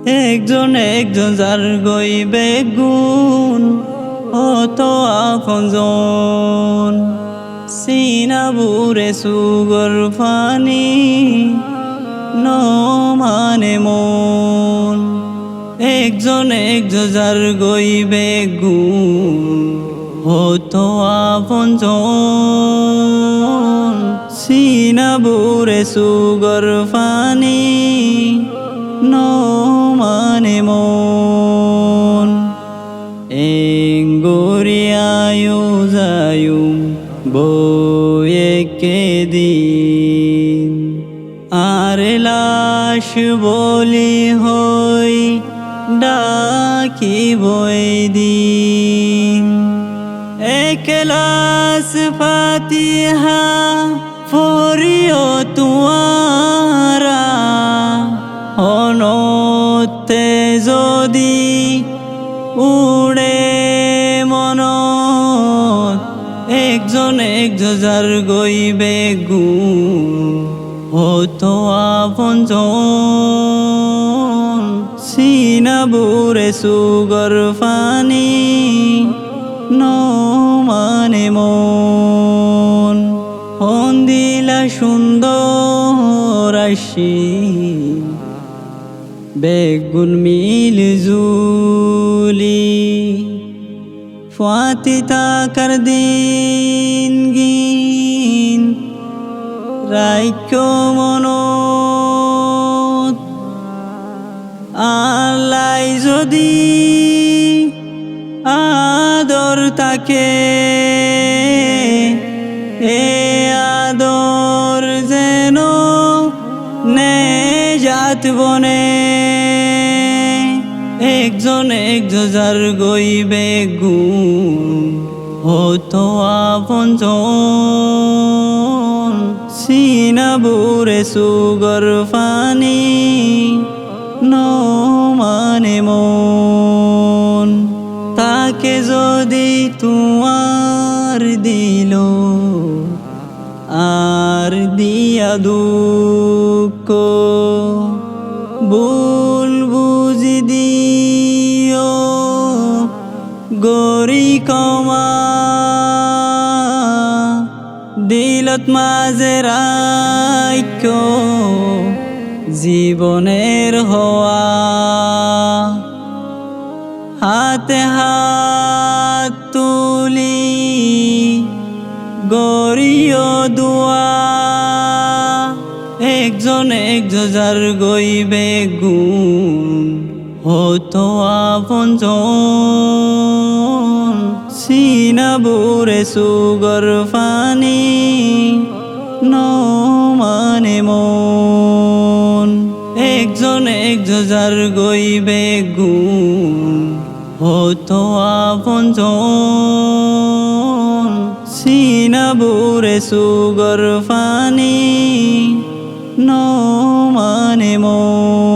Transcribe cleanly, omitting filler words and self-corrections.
একজন একজন যার গইবে গুণ অত আপনজন সিনাবুরে সুগর ফানি ন মানে মন। একজন একজন যার গইবে গুণ অত আপনজন সিনাবুরে সুগর ফানি ন মানে মন। এঙ্গুরিয়ায়ু যায়ুম বয়ে কেদিন আর লাশ বলি হই ডাকি বই দিন। একলাস ফাতিহা ফরিও তুয়ারা অনতে যদি উড়ে মনত। একজন একজন যার গইবে গুণ হত আপনজন সিনাবুরে সুগর ফানি ন মানে মন। হন্দিলা সুন্দর আশি বেগুন মিল জুলি ফাতি তাকার দিন গিন রাইক্য মনত। আল্লাই যদি আদর তাকে এ আদর যেন নে জাত বনে। একজন একজন যার গইবে গুণ হত আপনজন সিনাবুরে সুগর ফানি ন মানে মন। তাকে যদি তোমার দিল আর দিয়া দুঃখ ভুল বুঝি দিও গরি কমা। দিলত মাঝে রাইক্য জীবনের হওয়া। হাতে হাত তুলি গরিও দুয়া। একজন একজন যার গইবে গুণ হত আপনজন সিনাবুরে সুগর ফানি ন মানে মন। একজন একজন যার গইবে গুণ হত আপনজন সিনাবুরে সুগর ফানি ন মানে মন।